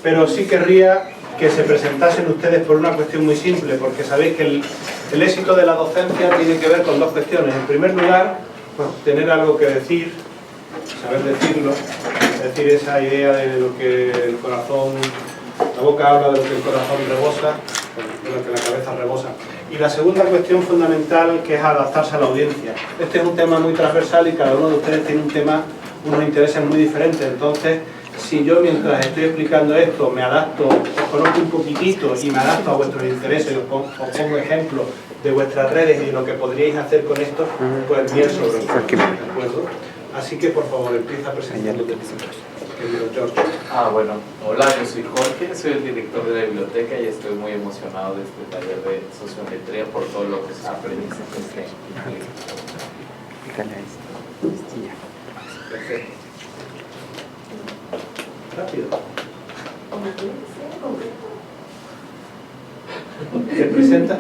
pero sí querría que se presentasen ustedes por una cuestión muy simple, porque sabéis que el éxito de la docencia tiene que ver con dos cuestiones. En primer lugar, pues, tener algo que decir, saber decirlo, es decir, esa idea de lo que el corazón, la boca habla de lo que el corazón rebosa, de lo que la cabeza rebosa. Y la segunda cuestión fundamental, que es adaptarse a la audiencia. Este es un tema muy transversal y cada uno de ustedes tiene un tema, unos intereses muy diferentes. Entonces, si yo mientras estoy explicando esto me adapto, os conozco un poquitito y me adapto a vuestros intereses, os pongo ejemplos de vuestras redes y de lo que podríais hacer con esto, pues bien sobre el ¿de acuerdo? Así que por favor empieza presentándote, querido George. Bueno, hola, yo soy Jorge, soy el director de la biblioteca y estoy muy emocionado de este taller de sociometría por todo lo que se aprende en este. Perfecto. Rápido. ¿Te presenta?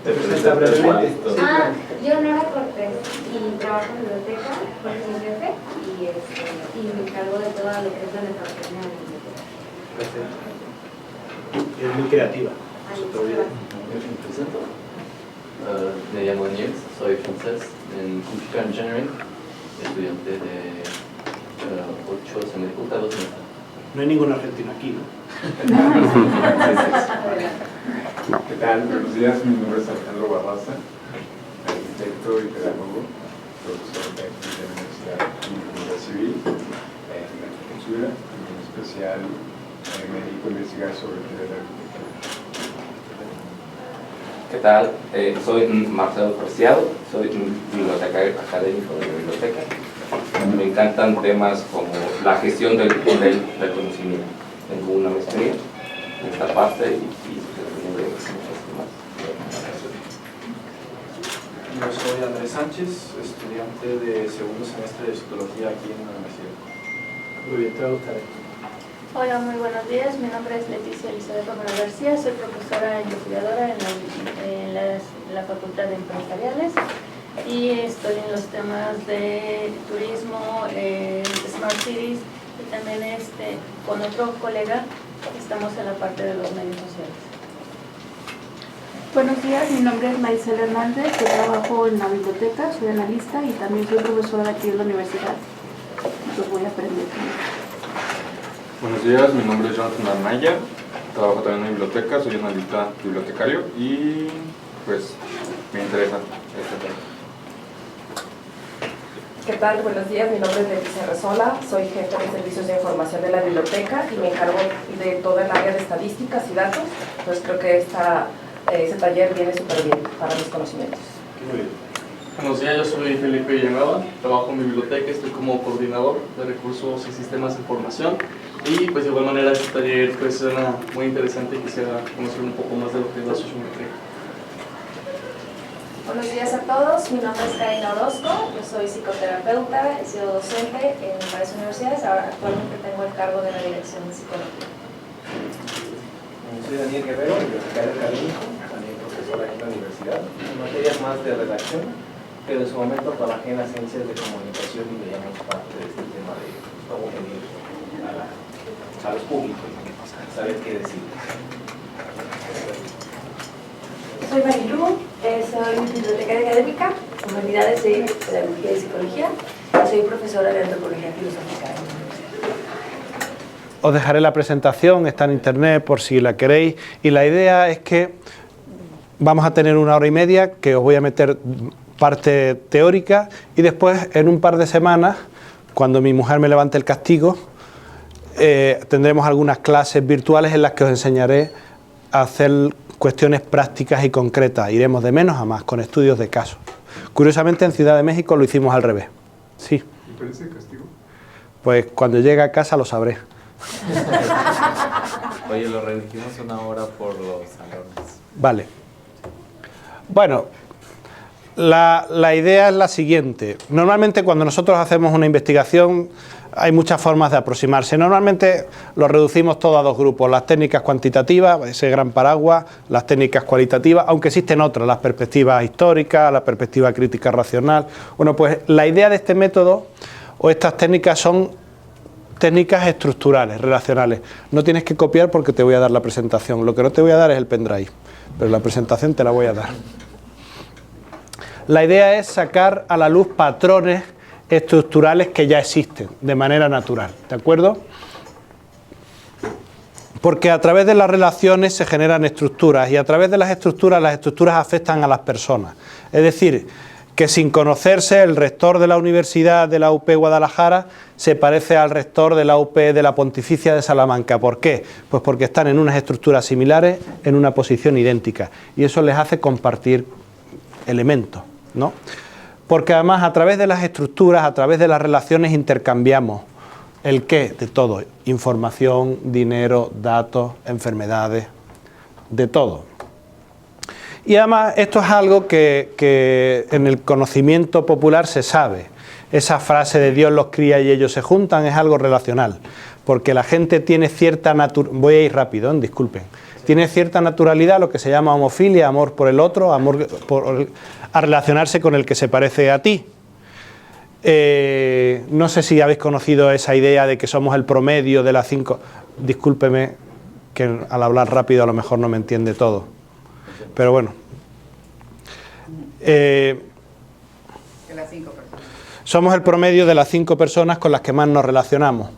¿Te presenta brevemente? Yo Nora Cortés y trabajo en biblioteca, soy mi jefe y me encargo de todo lo que es la metodología de la biblioteca. Perfecto. Y es muy creativa. Me presento. Me llamo Nils, soy francés en Computer Engineering, estudiante de 8 semestres. No hay ningún argentino aquí, ¿no? ¿Qué tal? Buenos días, mi nombre es Alejandro Barraza, arquitecto y pedagogo, profesor de la Universidad de Civil, en arquitectura, y en especial me dedico a investigar sobre teoría de la arquitectura. ¿Qué tal? Soy Marcelo Preciado, soy un bibliotecario académico de la biblioteca. Me encantan temas como la gestión del conocimiento. Tengo una maestría en esta parte y Yo soy Andrés Sánchez, estudiante de segundo semestre de psicología aquí en la universidad. Muy bien, te va a gustar esto. Hola, muy buenos días. Mi nombre es Leticia Elizabeth Romero García. Soy profesora investigadora en la Facultad de Empresariales y estoy en los temas de turismo, Smart Cities y también con otro colega estamos en la parte de los medios sociales. Buenos días, mi nombre es Marisela Hernández, yo trabajo en la biblioteca, soy analista y también soy profesora de aquí en la universidad. Entonces voy a aprender. Buenos días, mi nombre es Jonathan Arnaya, trabajo también en la biblioteca, soy analista bibliotecario y pues me interesa este tema. ¿Qué tal? Buenos días, mi nombre es Leticia Resola, soy jefe de servicios de información de la biblioteca y me encargo de toda el área de estadísticas y datos, entonces creo que ese taller viene súper bien para mis conocimientos. Muy bien. Buenos días, yo soy Felipe Villanueva, trabajo en mi biblioteca, estoy como coordinador de recursos y sistemas de información y pues de igual manera este taller pues suena muy interesante y quisiera conocer un poco más de lo que es la sociometría. Buenos días a todos, mi nombre es Karina Orozco, yo soy psicoterapeuta, he sido docente en varias universidades, ahora actualmente tengo el cargo de la dirección de psicología. Soy Daniel Guerrero, bibliotecario académico, también profesor aquí en la universidad, en materias más de redacción, pero en su momento trabajé en las ciencias de comunicación y veíamos parte de este tema de cómo medir a los públicos, saber qué decir. Soy Marilu, soy bibliotecaria académica, con habilidades de pedagogía y psicología, y soy profesora de antropología filosófica en la universidad. Os dejaré la presentación, está en internet por si la queréis, y la idea es que vamos a tener 1 hora y media, que os voy a meter parte teórica, y después en un par de semanas, cuando mi mujer me levante el castigo, tendremos algunas clases virtuales en las que os enseñaré a hacer cuestiones prácticas y concretas. Iremos de menos a más, con estudios de casos. Curiosamente en Ciudad de México lo hicimos al revés. Sí. ¿Y cuál es el castigo? Pues cuando llegue a casa lo sabré. Oye, lo redirigimos 1 hora por los salones. Vale. Bueno, la idea es la siguiente. Normalmente cuando nosotros hacemos una investigación hay muchas formas de aproximarse. Normalmente lo reducimos todo a 2 grupos, las técnicas cuantitativas, ese gran paraguas, las técnicas cualitativas, aunque existen otras, las perspectivas históricas, la perspectiva crítica racional. Bueno, pues la idea de este método o estas técnicas son técnicas estructurales, relacionales. No tienes que copiar porque te voy a dar la presentación. Lo que no te voy a dar es el pendrive, pero la presentación te la voy a dar. La idea es sacar a la luz patrones estructurales que ya existen de manera natural, ¿de acuerdo? Porque a través de las relaciones se generan estructuras y a través de las estructuras afectan a las personas. Es decir, que sin conocerse el rector de la Universidad de la UP Guadalajara se parece al rector de la UP de la Pontificia de Salamanca. ¿Por qué? Pues porque están en unas estructuras similares, en una posición idéntica, y eso les hace compartir elementos, ¿no? Porque además a través de las estructuras, a través de las relaciones intercambiamos el qué de todo, información, dinero, datos, enfermedades, de todo. Y además esto es algo que en el conocimiento popular se sabe. Esa frase de Dios los cría y ellos se juntan es algo relacional, porque la gente tiene cierta naturalidad, voy a ir rápido, disculpen, tiene cierta naturalidad, lo que se llama homofilia, amor por el otro, a relacionarse con el que se parece a ti. No sé si habéis conocido esa idea de que somos el promedio de las 5... Discúlpeme que al hablar rápido a lo mejor no me entiende todo. Pero bueno. Somos el promedio de las 5 personas con las que más nos relacionamos.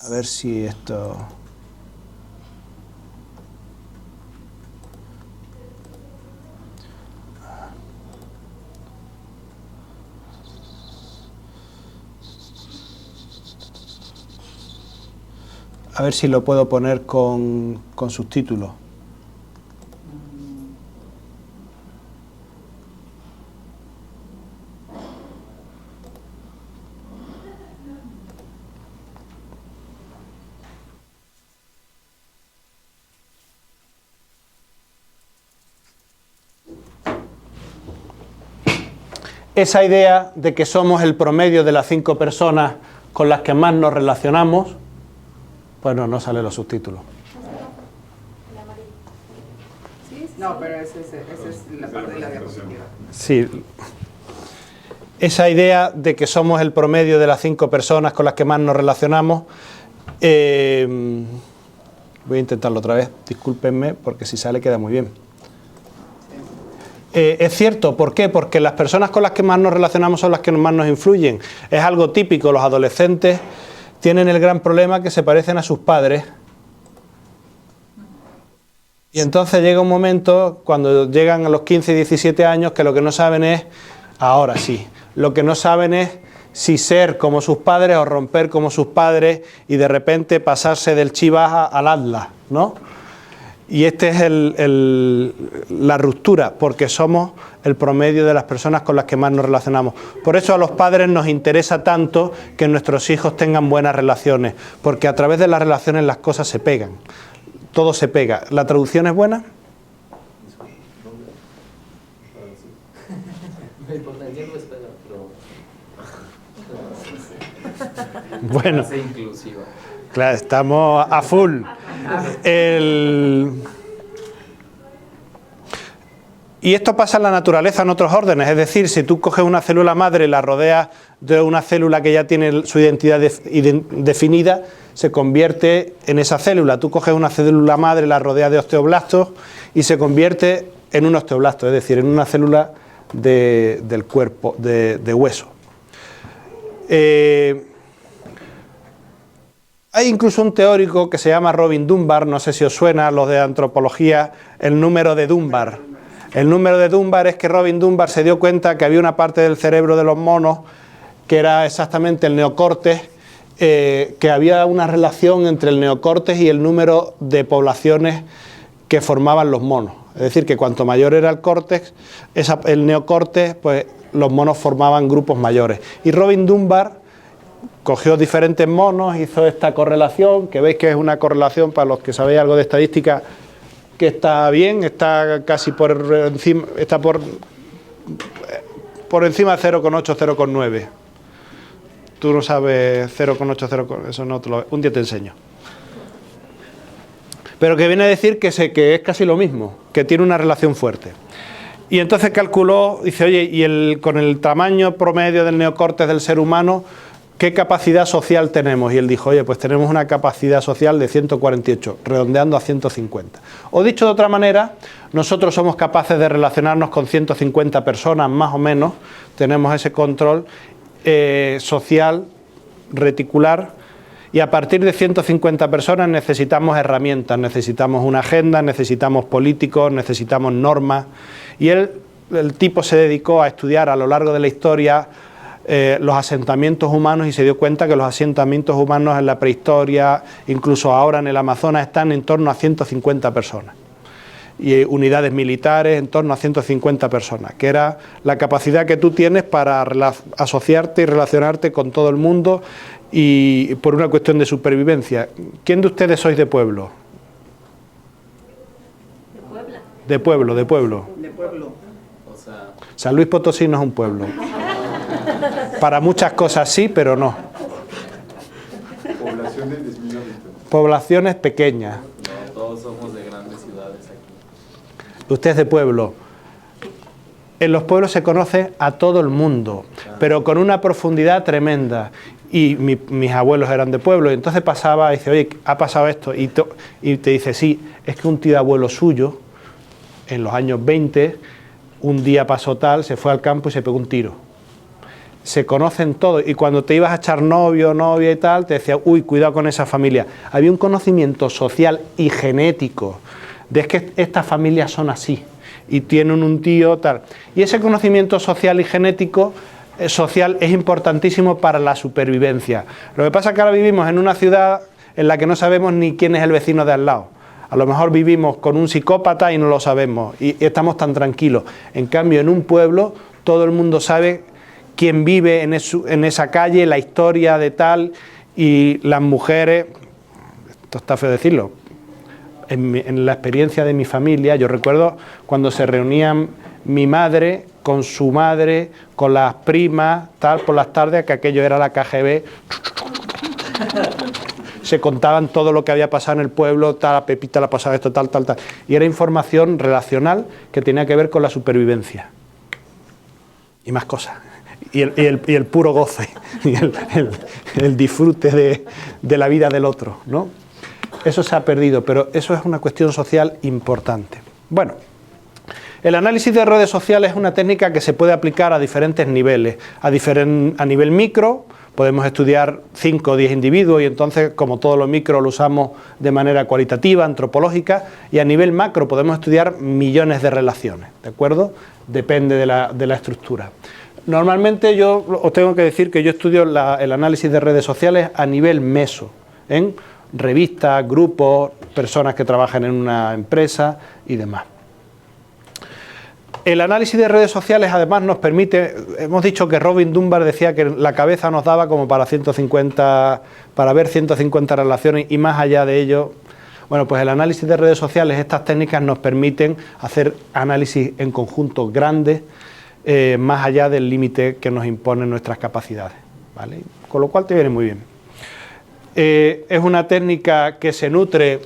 A ver si esto... A ver si lo puedo poner con subtítulos. Esa idea de que somos el promedio de las 5 personas con las que más nos relacionamos, pues no salen los subtítulos. No, pero esa es la parte de la diapositiva. Sí. Esa idea de que somos el promedio de las 5 personas con las que más nos relacionamos, voy a intentarlo otra vez, discúlpenme, porque si sale queda muy bien. Es cierto, ¿por qué? Porque las personas con las que más nos relacionamos son las que más nos influyen. Es algo típico, los adolescentes tienen el gran problema que se parecen a sus padres. Y entonces llega un momento, cuando llegan a los 15 y 17 años, que lo que no saben es, ahora sí, lo que no saben es si ser como sus padres o romper como sus padres y de repente pasarse del Chivas al Atlas, ¿no? Y este es la ruptura, porque somos el promedio de las personas con las que más nos relacionamos. Por eso a los padres nos interesa tanto que nuestros hijos tengan buenas relaciones, porque a través de las relaciones las cosas se pegan, todo se pega. ¿La traducción es buena? Bueno, claro, estamos a full. Y esto pasa en la naturaleza en otros órdenes, es decir, si tú coges una célula madre y la rodeas de una célula que ya tiene su identidad definida, se convierte en esa célula. Tú coges una célula madre, la rodeas de osteoblastos y se convierte en un osteoblasto, es decir, en una célula del cuerpo, de hueso. Hay incluso un teórico que se llama Robin Dunbar, no sé si os suena, los de antropología, el número de Dunbar. El número de Dunbar es que Robin Dunbar se dio cuenta que había una parte del cerebro de los monos, que era exactamente el neocórtex, que había una relación entre el neocórtex y el número de poblaciones que formaban los monos. Es decir, que cuanto mayor era el córtex, el neocórtex, pues los monos formaban grupos mayores. Y Robin Dunbar cogió diferentes monos, hizo esta correlación, que veis que es una correlación, para los que sabéis algo de estadística, que está bien, está casi por encima, está por encima de 0,8, 0,9. Tú no sabes 0,8, 0,9, eso no te lo... Un día te enseño. Pero que viene a decir que es casi lo mismo, que tiene una relación fuerte. Y entonces calculó, dice, oye, y con el tamaño promedio del neocórtex del ser humano, ¿qué capacidad social tenemos? Y él dijo, oye, pues tenemos una capacidad social de 148, redondeando a 150. O dicho de otra manera, nosotros somos capaces de relacionarnos con 150 personas, más o menos, tenemos ese control social, reticular, y a partir de 150 personas necesitamos herramientas, necesitamos una agenda, necesitamos políticos, necesitamos normas. Y el tipo se dedicó a estudiar a lo largo de la historia los asentamientos humanos y se dio cuenta que los asentamientos humanos en la prehistoria, incluso ahora en el Amazonas, están en torno a 150 personas. Y unidades militares en torno a 150 personas, que era la capacidad que tú tienes para asociarte y relacionarte con todo el mundo y por una cuestión de supervivencia. ¿Quién de ustedes sois de pueblo? De pueblo. De pueblo. O sea, San Luis Potosí no es un pueblo. Para muchas cosas sí, pero no. Población de 10.000 habitantes. Poblaciones pequeñas. no todos somos de grandes ciudades aquí. Usted es de pueblo. En los pueblos se conoce a todo el mundo, pero con una profundidad tremenda. Y mis abuelos eran de pueblo, y entonces pasaba, y dice, oye, ha pasado esto, y te dice, sí, es que un tío abuelo suyo, en los años 20, un día pasó tal, se fue al campo y se pegó un tiro. Se conocen todos, y cuando te ibas a echar novio, novia y tal, te decía, uy, cuidado con esa familia. Había un conocimiento social y genético de que estas familias son así, y tienen un tío tal. Y ese conocimiento social y genético social es importantísimo para la supervivencia. Lo que pasa es que ahora vivimos en una ciudad en la que no sabemos ni quién es el vecino de al lado. A lo mejor vivimos con un psicópata y no lo sabemos, y estamos tan tranquilos. En cambio, en un pueblo, todo el mundo sabe quién vive en esa calle, la historia de tal, y las mujeres, esto está feo decirlo, en la experiencia de mi familia, yo recuerdo cuando se reunían mi madre con su madre, con las primas, tal, por las tardes, que aquello era la KGB, se contaban todo lo que había pasado en el pueblo, tal, a Pepita le ha pasado esto, tal, tal, tal, y era información relacional que tenía que ver con la supervivencia, y más cosas, y el puro goce, y el disfrute de la vida del otro, ¿no? Eso se ha perdido, pero eso es una cuestión social importante. Bueno, el análisis de redes sociales es una técnica que se puede aplicar a diferentes niveles. A nivel micro, podemos estudiar 5 o 10 individuos y entonces, como todo lo micro, lo usamos de manera cualitativa, antropológica, y a nivel macro podemos estudiar millones de relaciones, ¿de acuerdo? Depende de la estructura. Normalmente yo os tengo que decir que yo estudio el análisis de redes sociales a nivel meso, en revistas, grupos, personas que trabajan en una empresa y demás. El análisis de redes sociales además nos permite, hemos dicho que Robin Dunbar decía que la cabeza nos daba como para ver 150 relaciones y más allá de ello. Bueno, pues el análisis de redes sociales, estas técnicas nos permiten hacer análisis en conjunto grandes, más allá del límite que nos imponen nuestras capacidades, ¿vale? Con lo cual te viene muy bien. Es una técnica que se nutre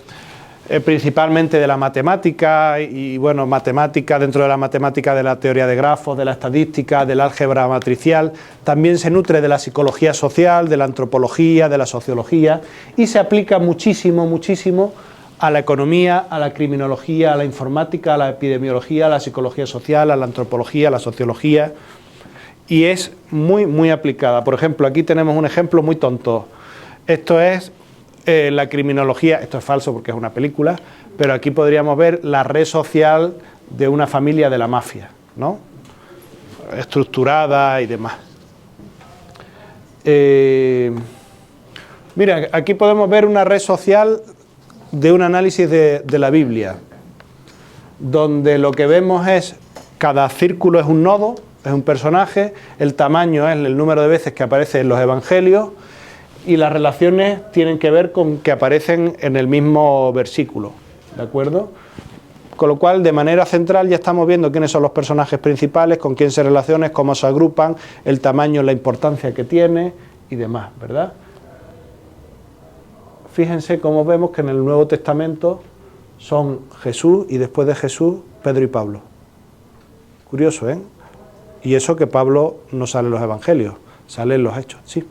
principalmente de la matemática y bueno, matemática dentro de la matemática de la teoría de grafos, de la estadística, del álgebra matricial. También se nutre de la psicología social, de la antropología, de la sociología y se aplica muchísimo, muchísimo a la economía, a la criminología, a la informática, a la epidemiología, a la psicología social, a la antropología, a la sociología y es muy, muy aplicada. Por ejemplo, aquí tenemos un ejemplo muy tonto. Esto es la criminología, esto es falso porque es una película, pero aquí podríamos ver la red social de una familia de la mafia, ¿no? Estructurada y demás. Mira, aquí podemos ver una red social de un análisis de la Biblia, donde lo que vemos es, cada círculo es un nodo, es un personaje, el tamaño es el número de veces que aparece en los evangelios, y las relaciones tienen que ver con que aparecen en el mismo versículo, ¿de acuerdo? Con lo cual, de manera central ya estamos viendo quiénes son los personajes principales, con quién se relacionan, cómo se agrupan, el tamaño, la importancia que tiene y demás, ¿verdad? Fíjense cómo vemos que en el Nuevo Testamento son Jesús y después de Jesús, Pedro y Pablo. Curioso, ¿eh? Y eso que Pablo no sale en los evangelios, sale en los hechos, sí.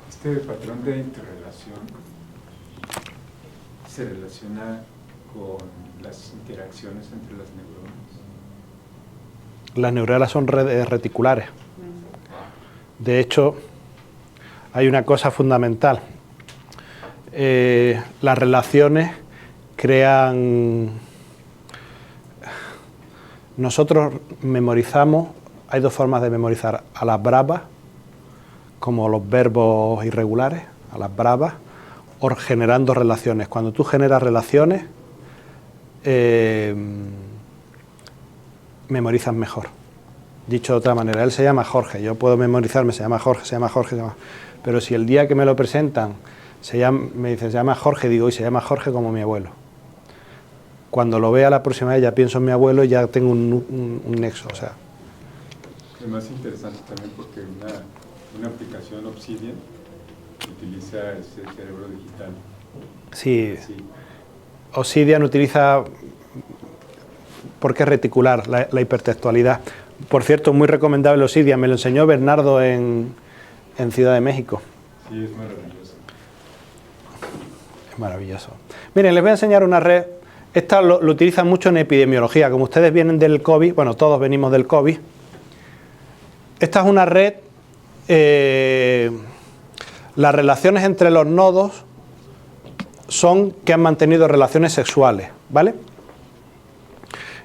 Este patrón de interrelación se relaciona con las interacciones entre las neuronas. Las neuronas son redes reticulares. De hecho, hay una cosa fundamental. Las relaciones crean... Nosotros memorizamos, hay dos formas de memorizar, a las bravas, como los verbos irregulares, a las bravas, o generando relaciones. Cuando tú generas relaciones, memorizas mejor. Dicho de otra manera, él se llama Jorge, yo puedo memorizarme, se llama Jorge, se llama Jorge, se llama... Pero si el día que me lo presentan me dicen, se llama Jorge, digo, y se llama Jorge como mi abuelo. Cuando lo vea la próxima vez ya pienso en mi abuelo y ya tengo un nexo, o sea. Es más interesante también porque una aplicación Obsidian utiliza ese cerebro digital. Sí, Obsidian utiliza, porque es reticular, la hipertextualidad. Por cierto, muy recomendable Obsidian, me lo enseñó Bernardo en Ciudad de México. Sí, es maravilloso. Es maravilloso. Miren, les voy a enseñar una red. Esta lo utilizan mucho en epidemiología. Como ustedes vienen del COVID, bueno, todos venimos del COVID. Esta es una red, las relaciones entre los nodos son que han mantenido relaciones sexuales, ¿vale?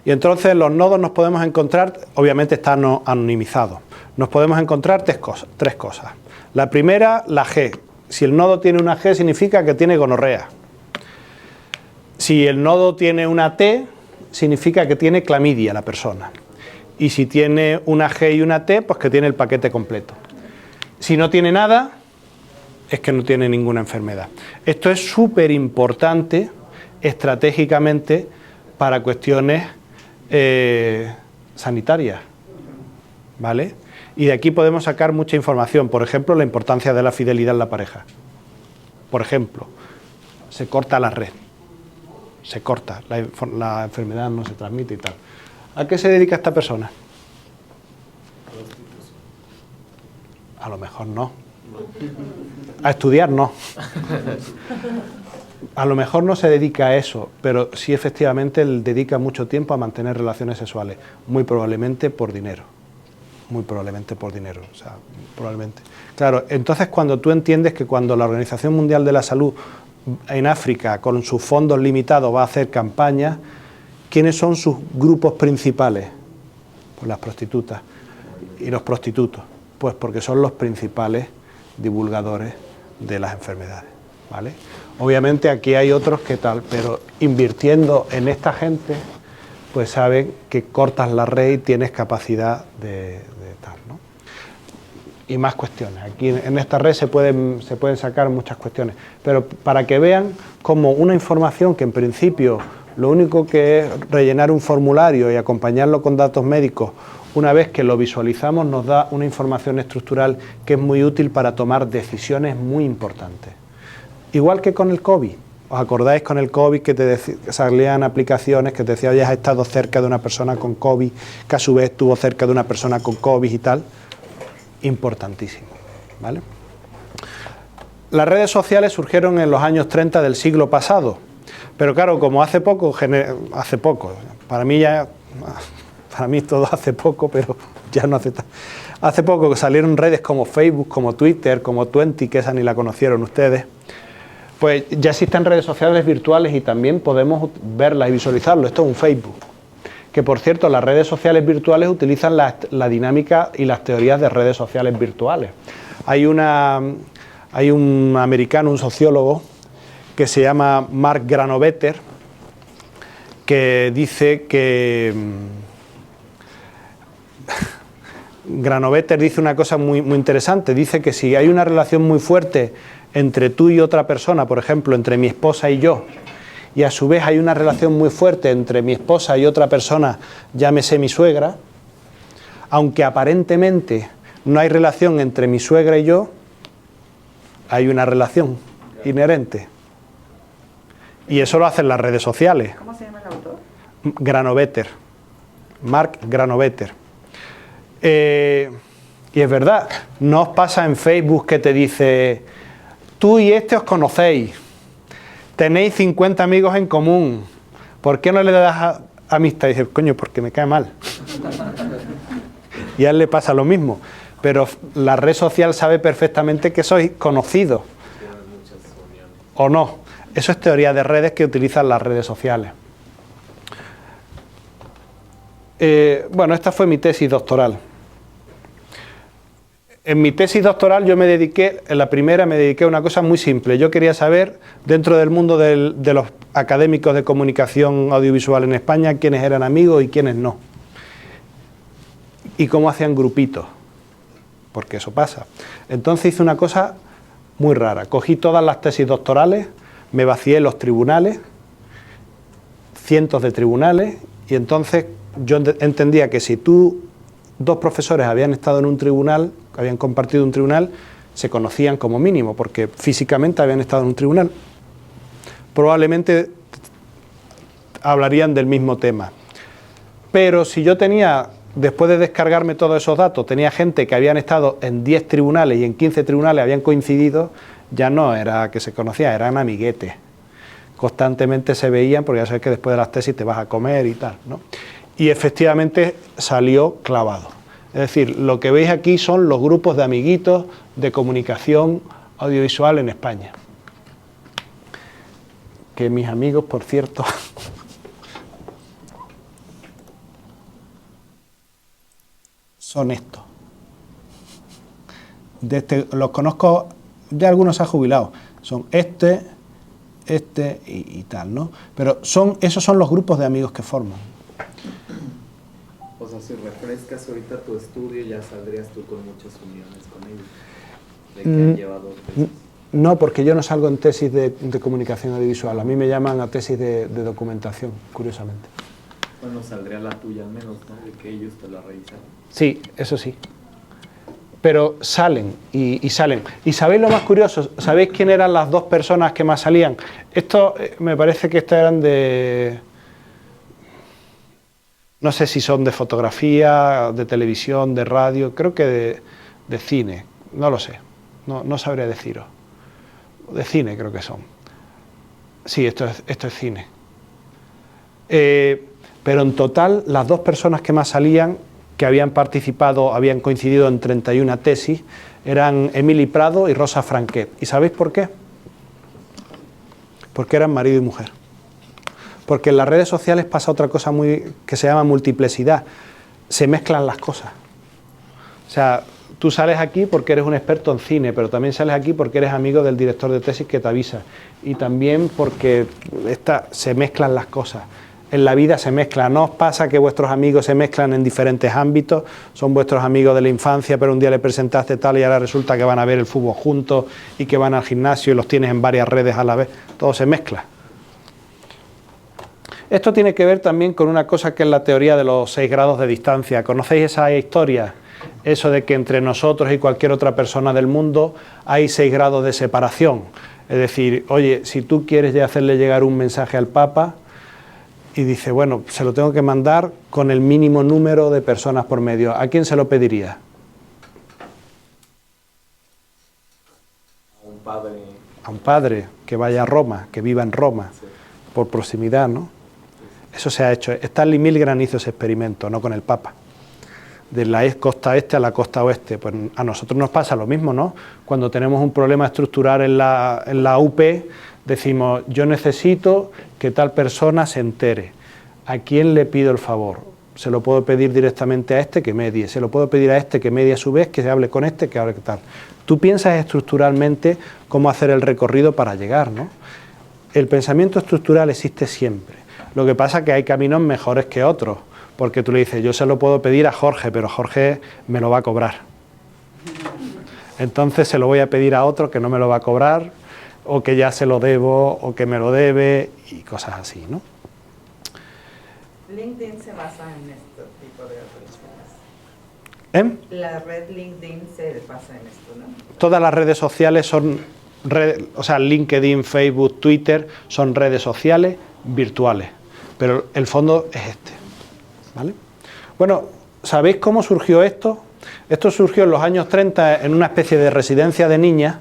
Y entonces los nodos nos podemos encontrar, obviamente están anonimizados, nos podemos encontrar tres cosas. La primera, la G. Si el nodo tiene una G significa que tiene gonorrea. Si el nodo tiene una T, significa que tiene clamidia la persona. Y si tiene una G y una T, pues que tiene el paquete completo. Si no tiene nada, es que no tiene ninguna enfermedad. Esto es súper importante estratégicamente para cuestiones sanitarias, ¿vale? Y de aquí podemos sacar mucha información. Por ejemplo, la importancia de la fidelidad en la pareja. Por ejemplo, se corta la red. Se corta, la enfermedad no se transmite y tal. ¿A qué se dedica esta persona? A lo mejor no. A estudiar no. A lo mejor no se dedica a eso, pero sí efectivamente él dedica mucho tiempo a mantener relaciones sexuales, muy probablemente por dinero. Muy probablemente por dinero, o sea, probablemente. Claro, entonces cuando tú entiendes que cuando la Organización Mundial de la Salud en África, con sus fondos limitados, va a hacer campañas, ¿quiénes son sus grupos principales? Pues las prostitutas y los prostitutos, pues porque son los principales divulgadores de las enfermedades, ¿vale? Obviamente aquí hay otros que tal, pero invirtiendo en esta gente, pues saben que cortas la red y tienes capacidad de tal, ¿no? Y más cuestiones. Aquí en esta red se pueden sacar muchas cuestiones, pero para que vean como una información que en principio lo único que es rellenar un formulario y acompañarlo con datos médicos, una vez que lo visualizamos nos da una información estructural que es muy útil para tomar decisiones muy importantes. Igual que con el COVID. ¿Os acordáis con el COVID que salían aplicaciones que te decía, oye, has estado cerca de una persona con COVID, que a su vez estuvo cerca de una persona con COVID y tal? Importantísimo, ¿vale? Las redes sociales surgieron en los años 30 del siglo pasado, pero claro, como hace poco, para mí todo hace poco, pero ya no hace tanto. Hace poco que salieron redes como Facebook, como Twitter, como Twenty, que esa ni la conocieron ustedes, pues ya existen redes sociales virtuales y también podemos verlas y visualizarlo. Esto es un Facebook. Que por cierto, las redes sociales virtuales utilizan la dinámica y las teorías de redes sociales virtuales. Hay un americano, un sociólogo, que se llama Mark Granovetter, que dice que... Granovetter dice una cosa muy interesante. Dice que si hay una relación muy fuerte entre tú y otra persona, por ejemplo, entre mi esposa y yo, y a su vez hay una relación muy fuerte entre mi esposa y otra persona, llámese mi suegra, aunque aparentemente no hay relación entre mi suegra y yo, hay una relación inherente. Y eso lo hacen las redes sociales. ¿Cómo se llama el autor? Granovetter. Mark Granovetter. Y es verdad, no os pasa en Facebook que te dice, tú y este os conocéis, tenéis 50 amigos en común, ¿por qué no le das amistad? Y dices, coño, porque me cae mal. Y a él le pasa lo mismo, pero la red social sabe perfectamente que sois conocidos. ¿O no? Eso es teoría de redes que utilizan las redes sociales. Bueno, esta fue mi tesis doctoral. En mi tesis doctoral yo en la primera me dediqué a una cosa muy simple. Yo quería saber, dentro del mundo de los académicos de comunicación audiovisual en España, quiénes eran amigos y quiénes no. Y cómo hacían grupitos, porque eso pasa. Entonces hice una cosa muy rara. Cogí todas las tesis doctorales, me vacié los tribunales, cientos de tribunales, y entonces yo entendía que si dos profesores habían estado en un tribunal, habían compartido un tribunal, se conocían como mínimo, porque físicamente habían estado en un tribunal. Probablemente hablarían del mismo tema. Pero si yo tenía, después de descargarme todos esos datos, tenía gente que habían estado en 10 tribunales y en 15 tribunales habían coincidido, ya no era que se conocían, eran amiguetes. Constantemente se veían, porque ya sabes que después de las tesis te vas a comer y tal, ¿no? Y efectivamente salió clavado. Es decir, lo que veis aquí son los grupos de amiguitos de comunicación audiovisual en España. Que mis amigos, por cierto, son estos. Los conozco, ya algunos se han jubilado. Son este y tal, ¿no? Pero esos son los grupos de amigos que forman. O sea, si refrescas ahorita tu estudio, ya saldrías tú con muchas uniones con ellos, de que han llevado tesis. No, porque yo no salgo en tesis de comunicación audiovisual. A mí me llaman a tesis de documentación, curiosamente. Bueno, saldría la tuya al menos, ¿no? De que ellos te la revisan. Sí, eso sí. Pero salen y salen. ¿Y sabéis lo más curioso? ¿Sabéis quién eran las dos personas que más salían? Esto me parece que estas eran de... No sé si son de fotografía, de televisión, de radio, creo que de cine, no lo sé, no sabría deciros. De cine creo que son. Sí, esto es cine. Pero en total, las dos personas que más salían, que habían participado, habían coincidido en 31 tesis, eran Emily Prado y Rosa Franquet. ¿Y sabéis por qué? Porque eran marido y mujer. Porque en las redes sociales pasa otra cosa que se llama multiplicidad. Se mezclan las cosas. O sea, tú sales aquí porque eres un experto en cine, pero también sales aquí porque eres amigo del director de tesis que te avisa. Y también porque se mezclan las cosas. En la vida se mezclan. ¿No os pasa que vuestros amigos se mezclan en diferentes ámbitos? Son vuestros amigos de la infancia, pero un día le presentaste tal y ahora resulta que van a ver el fútbol juntos y que van al gimnasio y los tienes en varias redes a la vez. Todo se mezcla. Esto tiene que ver también con una cosa que es la teoría de los 6 grados de distancia. ¿Conocéis esa historia? Eso de que entre nosotros y cualquier otra persona del mundo hay 6 grados de separación. Es decir, oye, si tú quieres hacerle llegar un mensaje al Papa y dice, bueno, se lo tengo que mandar con el mínimo número de personas por medio, ¿a quién se lo pediría? A un padre. A un padre que vaya a Roma, que viva en Roma, sí, por proximidad, ¿no? Eso se ha hecho. Stanley Milgram hizo ese experimento, no con el Papa. De la costa este a la costa oeste. Pues a nosotros nos pasa lo mismo, ¿no? Cuando tenemos un problema estructural en la UP, decimos, yo necesito que tal persona se entere. ¿A quién le pido el favor? Se lo puedo pedir directamente a este que medie, se lo puedo pedir a este que medie a su vez, que se hable con este, que hable tal. Tú piensas estructuralmente cómo hacer el recorrido para llegar, ¿no? El pensamiento estructural existe siempre. Lo que pasa es que hay caminos mejores que otros, porque tú le dices, yo se lo puedo pedir a Jorge, pero Jorge me lo va a cobrar. Entonces se lo voy a pedir a otro que no me lo va a cobrar, o que ya se lo debo, o que me lo debe, y cosas así, ¿no? LinkedIn se basa en este tipo de redes. La red LinkedIn se basa en esto, ¿no? Todas las redes sociales son o sea, LinkedIn, Facebook, Twitter, son redes sociales virtuales, pero el fondo es este, ¿vale? Bueno, ¿sabéis cómo surgió esto? Esto surgió en los años 30 en una especie de residencia de niñas,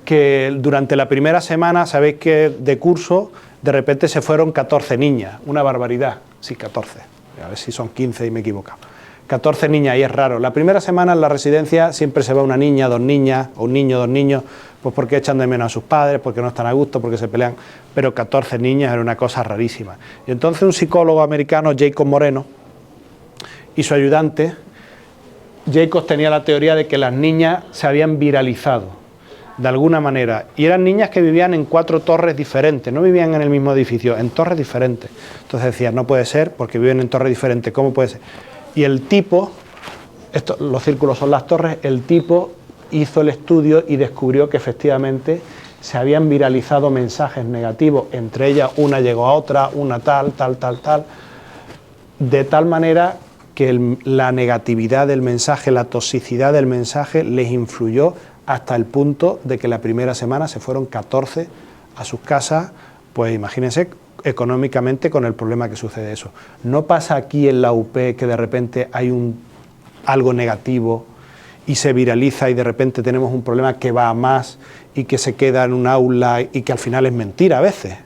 que durante la primera semana, sabéis que de curso, de repente se fueron 14 niñas, una barbaridad, sí, 14, a ver si son 15 y me he equivocado. 14 niñas y es raro. La primera semana en la residencia siempre se va una niña, dos niñas, o un niño, dos niños, pues porque echan de menos a sus padres, porque no están a gusto, porque se pelean, pero 14 niñas era una cosa rarísima. Y entonces un psicólogo americano, Jacob Moreno, y su ayudante, Jacob tenía la teoría de que las niñas se habían viralizado, de alguna manera, y eran niñas que vivían en 4 torres diferentes, no vivían en el mismo edificio, en torres diferentes. Entonces decían, no puede ser, porque viven en torres diferentes, ¿cómo puede ser? Y el tipo, los círculos son las torres, el tipo hizo el estudio y descubrió que efectivamente se habían viralizado mensajes negativos, entre ellas una llegó a otra, una tal, de tal manera que la negatividad del mensaje, la toxicidad del mensaje les influyó hasta el punto de que la primera semana se fueron 14 a sus casas, pues imagínense económicamente con el problema que sucede eso. No pasa aquí en la UP que de repente hay algo negativo y se viraliza y de repente tenemos un problema que va a más y que se queda en un aula y que al final es mentira a veces.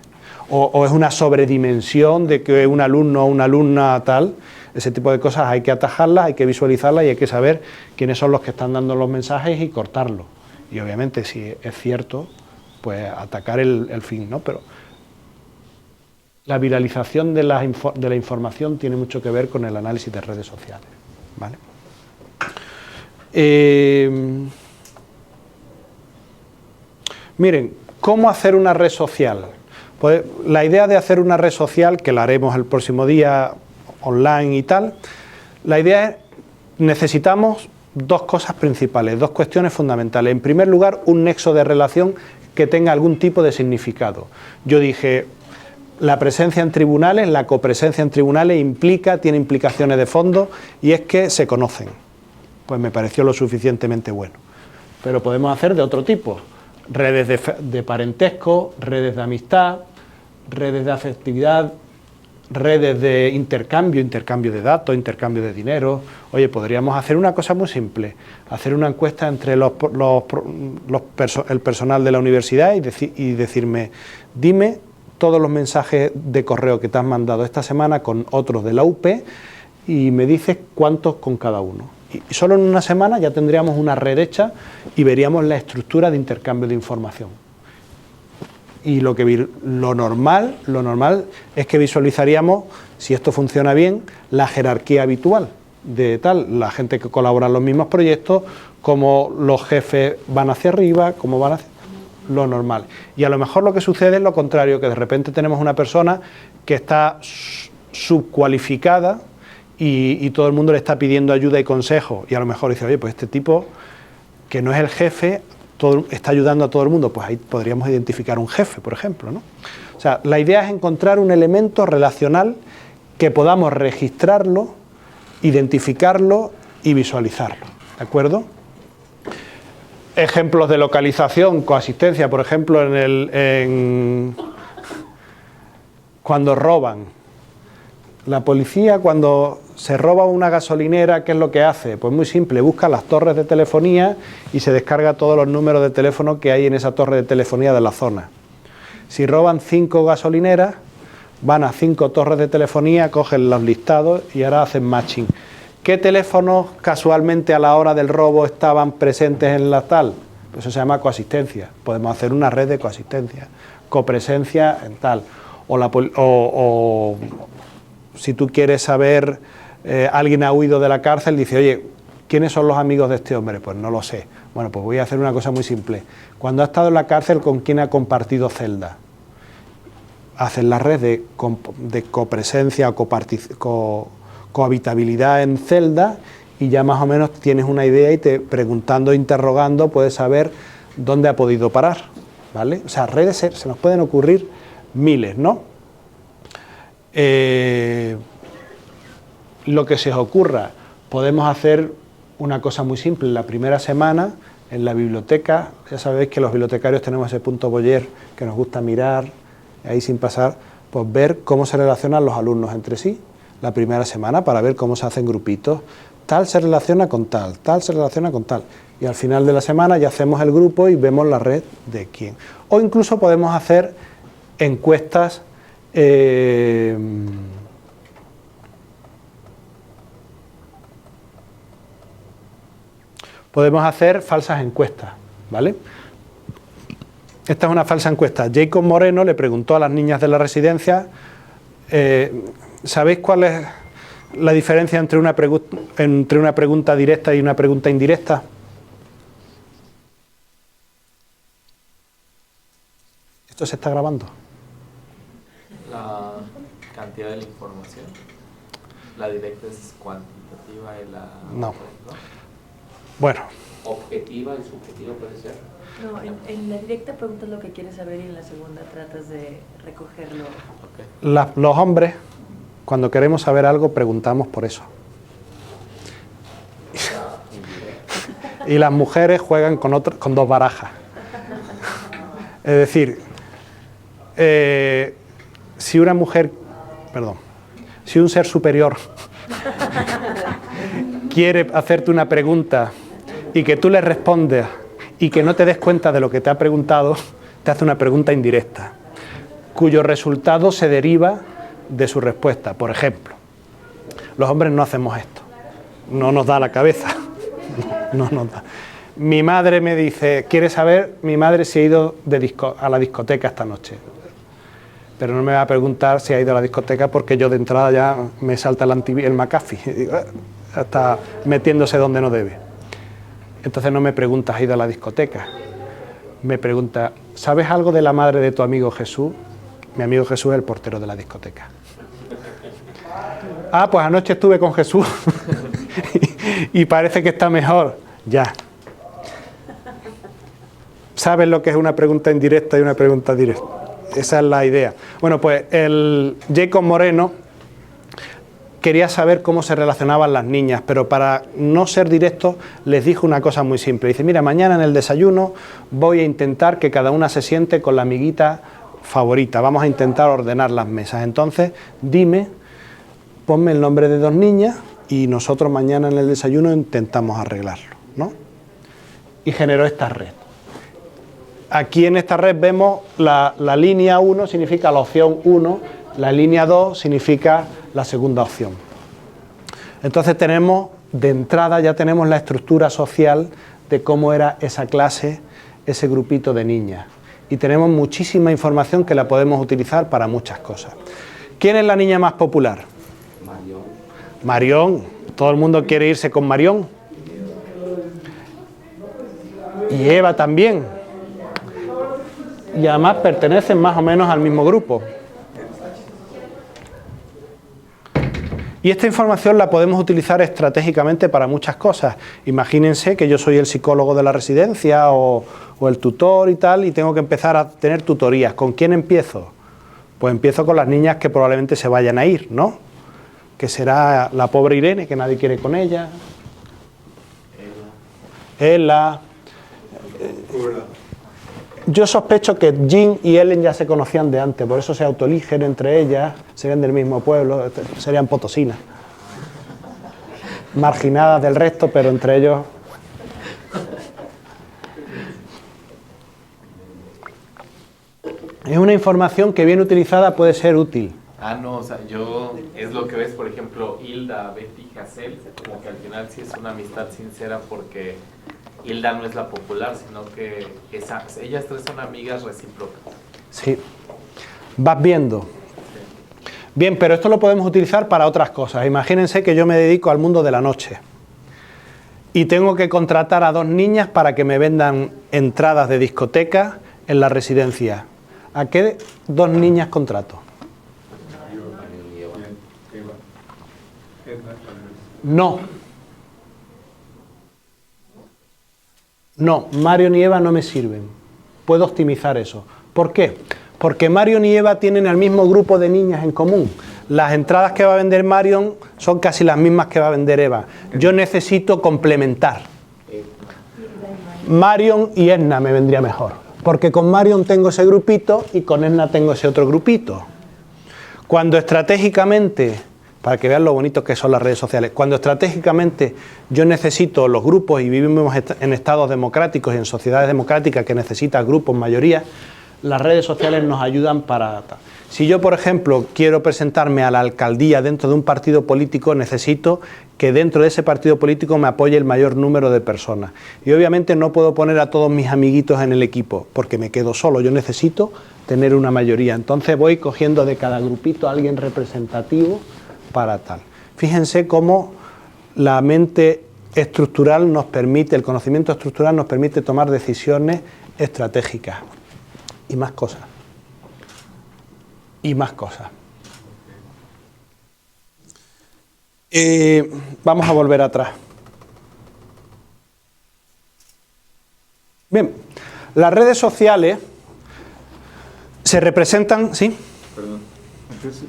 O es una sobredimensión de que un alumno o una alumna tal. Ese tipo de cosas hay que atajarlas, hay que visualizarlas y hay que saber quiénes son los que están dando los mensajes y cortarlos. Y obviamente si es cierto, pues atacar el fin, ¿no? Pero la viralización de la información tiene mucho que ver con el análisis de redes sociales, ¿vale? Miren, ¿cómo hacer una red social? Pues la idea de hacer una red social, que la haremos el próximo día online y tal, la idea es, necesitamos dos cosas principales, dos cuestiones fundamentales. En primer lugar, un nexo de relación que tenga algún tipo de significado. Yo dije, la presencia en tribunales, la copresencia en tribunales tiene implicaciones de fondo y es que se conocen. Pues me pareció lo suficientemente bueno. Pero podemos hacer de otro tipo, redes de parentesco, redes de amistad, redes de afectividad, redes de intercambio de datos, intercambio de dinero. Oye, podríamos hacer una cosa muy simple, hacer una encuesta entre el personal de la universidad y decirme, dime todos los mensajes de correo que te has mandado esta semana con otros de la UP y me dices cuántos con cada uno. Y solo en una semana ya tendríamos una red hecha y veríamos la estructura de intercambio de información. Y lo normal es que visualizaríamos, si esto funciona bien, la jerarquía habitual de la gente que colabora en los mismos proyectos, cómo los jefes van hacia arriba, cómo van hacia lo normal. Y a lo mejor lo que sucede es lo contrario, que de repente tenemos una persona que está subcualificada y todo el mundo le está pidiendo ayuda y consejo, y a lo mejor dice, oye, pues este tipo que no es el jefe, está ayudando a todo el mundo, pues ahí podríamos identificar un jefe, por ejemplo, ¿no? O sea, la idea es encontrar un elemento relacional que podamos registrarlo, identificarlo y visualizarlo, ¿de acuerdo? Ejemplos de localización, coasistencia, por ejemplo, cuando roban. La policía, cuando se roba una gasolinera, ¿qué es lo que hace? Pues muy simple, busca las torres de telefonía y se descarga todos los números de teléfono que hay en esa torre de telefonía de la zona. Si roban 5 gasolineras, van a 5 torres de telefonía, cogen los listados y ahora hacen matching. ¿Qué teléfonos casualmente a la hora del robo estaban presentes en la tal? Pues eso se llama coasistencia. Podemos hacer una red de coasistencia, copresencia en tal. O si tú quieres saber, alguien ha huido de la cárcel, dice, oye, ¿quiénes son los amigos de este hombre? Pues no lo sé. Bueno, pues voy a hacer una cosa muy simple. Cuando ha estado en la cárcel, ¿con quién ha compartido celda? Hacen la red de copresencia o cohabitabilidad en celda y ya más o menos tienes una idea y preguntando, interrogando, puedes saber dónde ha podido parar, ¿vale? O sea, redes se nos pueden ocurrir miles, ¿no? Lo que se os ocurra, podemos hacer una cosa muy simple. La primera semana en la biblioteca, ya sabéis que los bibliotecarios tenemos ese punto Boyer que nos gusta mirar, ahí sin pasar, pues ver cómo se relacionan los alumnos entre sí. la primera semana para ver cómo se hacen grupitos. Tal se relaciona con tal, tal se relaciona con tal. Y al final de la semana ya hacemos el grupo y vemos la red de quién. O incluso podemos hacer encuestas podemos hacer falsas encuestas, ¿vale? Esta es una falsa encuesta. Jacob Moreno le preguntó a las niñas de la residencia, ¿sabéis cuál es la diferencia entre una pregunta directa y una pregunta indirecta? ¿Esto se está grabando? La cantidad de la información. La directa es cuantitativa y la... No. Bueno. ¿Objetiva y subjetiva puede ser? No, en la directa preguntas lo que quieres saber y en la segunda tratas de recogerlo. Okay. Los hombres, cuando queremos saber algo, preguntamos por eso. Y las mujeres juegan con dos barajas. Es decir, si una mujer, si un ser superior quiere hacerte una pregunta y que tú le respondes y que no te des cuenta de lo que te ha preguntado, te hace una pregunta indirecta, cuyo resultado se deriva de su respuesta. Por ejemplo, los hombres no hacemos esto, no nos da la cabeza, no nos da. Mi madre me dice, ¿quieres saber? Mi madre se ha ido a la discoteca esta noche. Pero no me va a preguntar si ha ido a la discoteca porque yo de entrada ya me salta el McAfee. Está metiéndose donde no debe. Entonces no me pregunta, ¿has ido a la discoteca? Me pregunta, ¿sabes algo de la madre de tu amigo Jesús? Mi amigo Jesús es el portero de la discoteca. Ah, pues anoche estuve con Jesús y parece que está mejor. Ya. ¿Sabes lo que es una pregunta indirecta y una pregunta directa? Esa es la idea. Bueno, pues el Jacob Moreno quería saber cómo se relacionaban las niñas, pero para no ser directo les dijo una cosa muy simple. Dice, mira, mañana en el desayuno voy a intentar que cada una se siente con la amiguita favorita. Vamos a intentar ordenar las mesas. Entonces, dime, ponme el nombre de dos niñas y nosotros mañana en el desayuno intentamos arreglarlo, ¿no? Y generó esta red. Aquí en esta red vemos la línea 1 significa la opción 1, la línea 2 significa la segunda opción. Entonces tenemos, de entrada ya tenemos la estructura social de cómo era esa clase, ese grupito de niñas. Y tenemos muchísima información que la podemos utilizar para muchas cosas. ¿Quién es la niña más popular? Marión. Marión. Todo el mundo quiere irse con Marión. Y Eva también. Y además pertenecen más o menos al mismo grupo. Y esta información la podemos utilizar estratégicamente para muchas cosas. Imagínense que yo soy el psicólogo de la residencia o el tutor y tal, y tengo que empezar a tener tutorías. ¿Con quién empiezo? Pues empiezo con las niñas que probablemente se vayan a ir, ¿no? Que será la pobre Irene, que nadie quiere con ella. Ella. Yo sospecho que Jean y Ellen ya se conocían de antes, por eso se autoeligen entre ellas, serían del mismo pueblo, serían potosinas. Marginadas del resto, pero entre ellos... Es una información que bien utilizada puede ser útil. Ah, no, o sea, es lo que ves, por ejemplo, Hilda, Betty, Hazel, como que al final sí es una amistad sincera porque Hilda no es la popular, sino que ellas tres son amigas recíprocas. Sí, vas viendo. Bien, pero esto lo podemos utilizar para otras cosas. Imagínense que yo me dedico al mundo de la noche y tengo que contratar a dos niñas para que me vendan entradas de discoteca en la residencia. ¿A qué dos niñas contrato? No. No, Marion y Eva no me sirven. Puedo optimizar eso. ¿Por qué? Porque Marion y Eva tienen el mismo grupo de niñas en común. Las entradas que va a vender Marion son casi las mismas que va a vender Eva. Yo necesito complementar. Marion y Edna me vendría mejor. Porque con Marion tengo ese grupito y con Edna tengo ese otro grupito. Cuando estratégicamente para que vean lo bonito que son las redes sociales. Cuando estratégicamente yo necesito los grupos y vivimos en estados democráticos y en sociedades democráticas que necesitan grupos, mayoría, las redes sociales nos ayudan para... Si yo, por ejemplo, quiero presentarme a la alcaldía dentro de un partido político, necesito que dentro de ese partido político me apoye el mayor número de personas. Y obviamente no puedo poner a todos mis amiguitos en el equipo, porque me quedo solo. Yo necesito tener una mayoría. Entonces voy cogiendo de cada grupito a alguien representativo para tal. Fíjense cómo la mente estructural nos permite, el conocimiento estructural nos permite tomar decisiones estratégicas. Y más cosas. Y más cosas. Vamos a volver atrás. Bien, las redes sociales se representan... ¿Sí? Perdón. Entonces,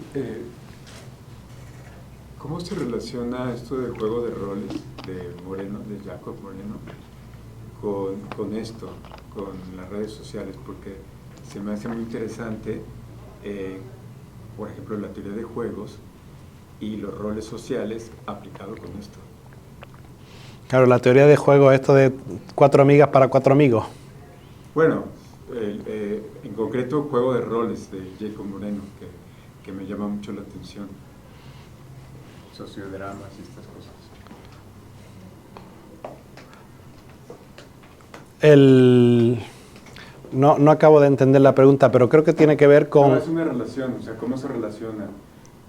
¿cómo se relaciona esto del juego de roles de Moreno, de Jacob Moreno, con esto, con las redes sociales? Porque se me hace muy interesante, por ejemplo, la teoría de juegos y los roles sociales aplicados con esto. Claro, la teoría de juegos, esto de 4 amigas para 4 amigos. Bueno, en concreto, juego de roles de Jacob Moreno, que me llama mucho la atención. Sociodramas y estas cosas. No acabo de entender la pregunta, pero creo que tiene que ver con... No, es una relación, o sea, ¿cómo se relaciona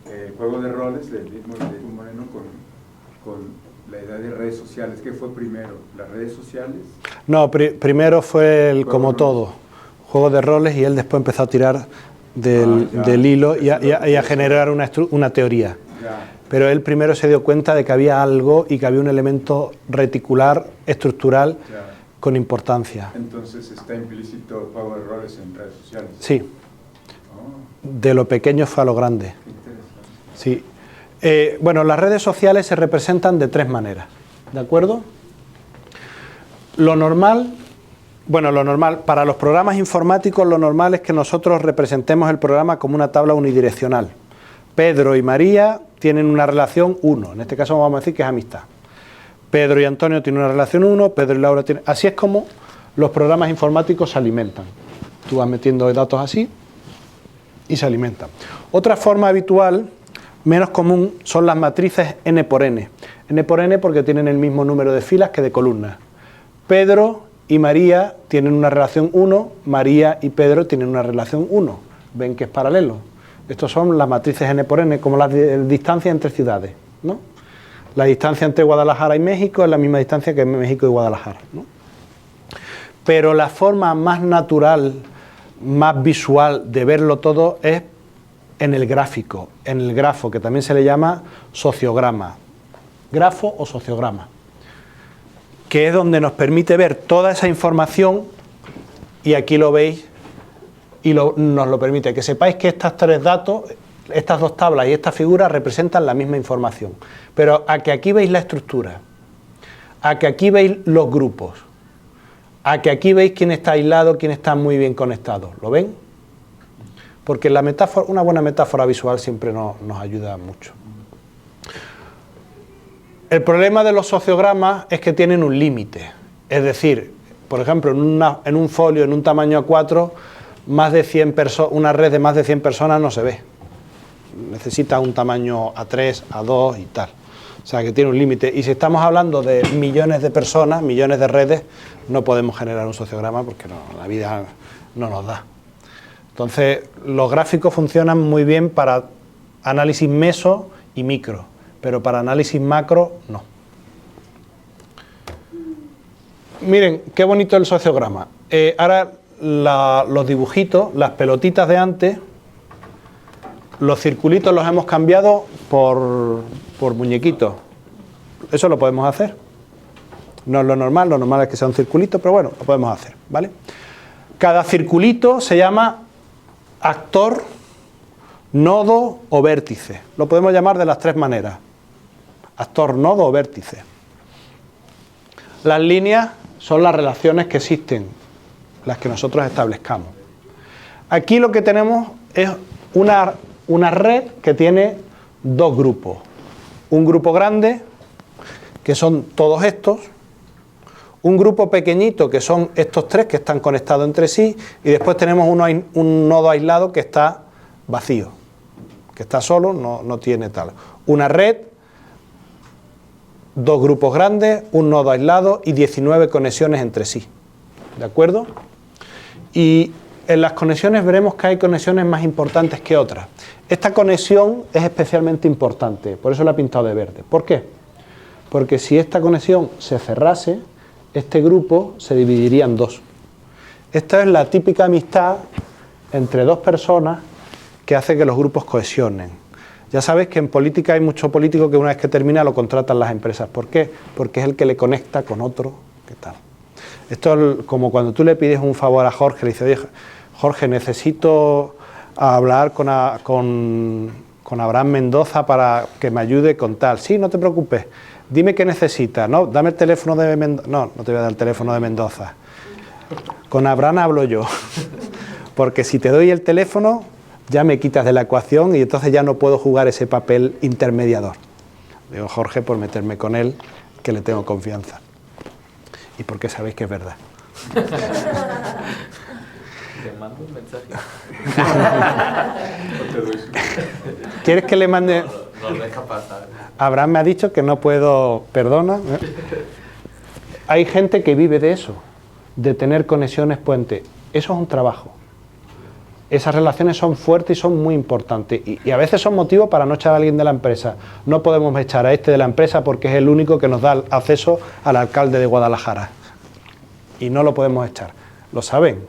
el juego de roles del mismo Moreno con la idea de redes sociales? ¿Qué fue primero? ¿Las redes sociales? No, primero fue el como todo, juego de roles, y él después empezó a tirar del hilo y a generar una teoría. Ya. Pero él primero se dio cuenta de que había algo y que había un elemento reticular, estructural, con importancia. Entonces está implícito el juego de roles en redes sociales. Sí. De lo pequeño fue a lo grande. Sí. Bueno, las redes sociales se representan de 3 maneras, ¿de acuerdo? Lo normal, para los programas informáticos, lo normal es que nosotros representemos el programa como una tabla unidireccional. Pedro y María tienen una relación 1, en este caso vamos a decir que es amistad. Pedro y Antonio tienen una relación 1, Pedro y Laura tienen... Así es como los programas informáticos se alimentan. Tú vas metiendo datos así y se alimentan. Otra forma habitual, menos común, son las matrices n por n. N por n porque tienen el mismo número de filas que de columnas. Pedro y María tienen una relación 1, María y Pedro tienen una relación 1. Ven que es paralelo. Estos son las matrices n por n, como las distancias entre ciudades, ¿no? La distancia entre Guadalajara y México es la misma distancia que México y Guadalajara, ¿no? Pero la forma más natural, más visual de verlo todo es en el gráfico, en el grafo, que también se le llama sociograma. Grafo o sociograma, que es donde nos permite ver toda esa información, y aquí lo veis y nos lo permite. Que sepáis que estos 3 datos, estas 2 tablas y esta figura representan la misma información. Pero a que aquí veis la estructura, a que aquí veis los grupos, a que aquí veis quién está aislado, quién está muy bien conectado. ¿Lo ven? Porque la metáfora, una buena metáfora visual siempre nos ayuda mucho. El problema de los sociogramas es que tienen un límite. Es decir, por ejemplo, en un folio, en un tamaño A4, una red de más de 100 personas no se ve. Necesita un tamaño A3, A2 y tal. O sea, que tiene un límite. Y si estamos hablando de millones de personas, millones de redes, no podemos generar un sociograma porque la vida no nos da. Entonces, los gráficos funcionan muy bien para análisis meso y micro, pero para análisis macro, no. Miren, qué bonito el sociograma. Ahora, los dibujitos, las pelotitas de antes, los circulitos los hemos cambiado por muñequitos. Eso lo podemos hacer. No es lo normal es que sea un circulito, pero bueno, lo podemos hacer, ¿vale? Cada circulito se llama actor, nodo o vértice. Lo podemos llamar de las 3 maneras. Actor, nodo o vértice. Las líneas son las relaciones que existen, las que nosotros establezcamos. Aquí lo que tenemos es una red que tiene dos grupos. Un grupo grande, que son todos estos, un grupo pequeñito, que son estos tres que están conectados entre sí, y después tenemos un nodo aislado que está vacío, que está solo, no tiene tal. Una red, dos grupos grandes, un nodo aislado y 19 conexiones entre sí. ¿De acuerdo? Y en las conexiones veremos que hay conexiones más importantes que otras. Esta conexión es especialmente importante, por eso la he pintado de verde. ¿Por qué? Porque si esta conexión se cerrase, este grupo se dividiría en dos. Esta es la típica amistad entre dos personas que hace que los grupos cohesionen. Ya sabéis que en política hay mucho político que una vez que termina lo contratan las empresas. ¿Por qué? Porque es el que le conecta con otro. ¿Qué tal? Esto es como cuando tú le pides un favor a Jorge, le dices, oye, Jorge, necesito hablar con Abraham Mendoza para que me ayude con tal. Sí, no te preocupes. Dime qué necesitas, ¿no? Dame el teléfono de Mendoza. No, no te voy a dar el teléfono de Mendoza. Con Abraham hablo yo. Porque si te doy el teléfono, ya me quitas de la ecuación y entonces ya no puedo jugar ese papel intermediador. Digo, Jorge, por meterme con él, que le tengo confianza. Y porque sabéis que es verdad. Te mando un mensaje. ¿Quieres que le mande? No deja pasar. Abraham me ha dicho que no puedo, perdona. Hay gente que vive de eso, de tener conexiones puentes. Eso es un trabajo. Esas relaciones son fuertes y son muy importantes. Y a veces son motivos para no echar a alguien de la empresa. No podemos echar a este de la empresa porque es el único que nos da acceso al alcalde de Guadalajara. Y no lo podemos echar. ¿Lo saben?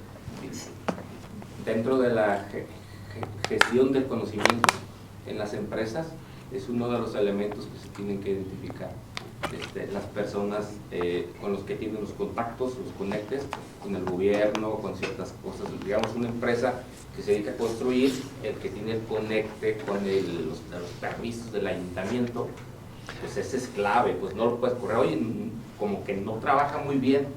Dentro de la gestión del conocimiento en las empresas es uno de los elementos que se tienen que identificar. Las personas con los que tienen los contactos, los conectes con el gobierno, con ciertas cosas. Digamos, una empresa que se dedica a construir, el que tiene el conecte con los permisos del ayuntamiento, pues ese es clave, pues no lo puedes correr. Oye, como que no trabaja muy bien,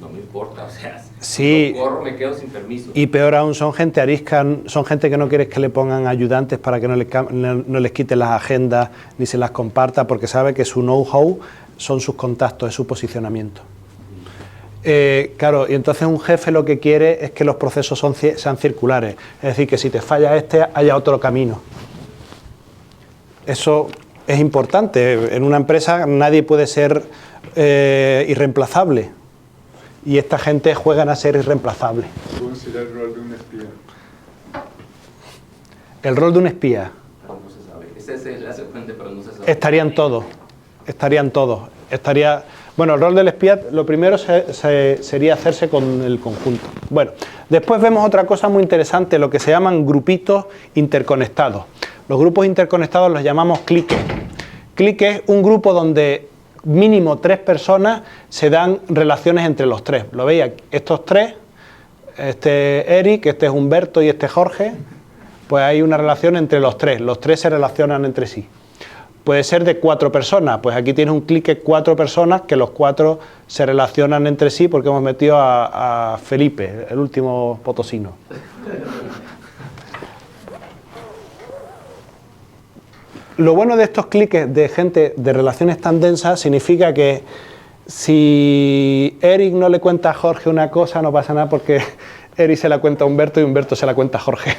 no me importa, o sea, sí, si no corro me quedo sin permiso. Y peor aún, son gente arisca, son gente que no quieres que le pongan ayudantes para que no les quiten las agendas ni se las comparta, porque sabe que su know-how son sus contactos, es su posicionamiento. Claro, y entonces un jefe lo que quiere es que los procesos sean circulares, es decir, que si te falla este, haya otro camino. Eso es importante. En una empresa nadie puede ser irreemplazable. Y esta gente juegan a ser irreemplazables. ¿Cómo sería el rol de un espía? El rol de un espía. Pero no se sabe. Ese es el aceptante, pero no se sabe. Estarían todos. Bueno, el rol del espía, lo primero sería hacerse con el conjunto. Bueno, después vemos otra cosa muy interesante, lo que se llaman grupitos interconectados. Los grupos interconectados los llamamos cliques. Clique es un grupo donde mínimo 3 personas se dan relaciones entre los tres. ¿Lo veis? Estos tres, este es Eric, este es Humberto y este es Jorge, pues hay una relación entre los tres se relacionan entre sí. Puede ser de 4 personas, pues aquí tienes un clique 4 personas que los 4 se relacionan entre sí porque hemos metido a Felipe, el último potosino. Lo bueno de estos cliques de gente de relaciones tan densas significa que si Eric no le cuenta a Jorge una cosa no pasa nada porque Eric se la cuenta a Humberto y Humberto se la cuenta a Jorge.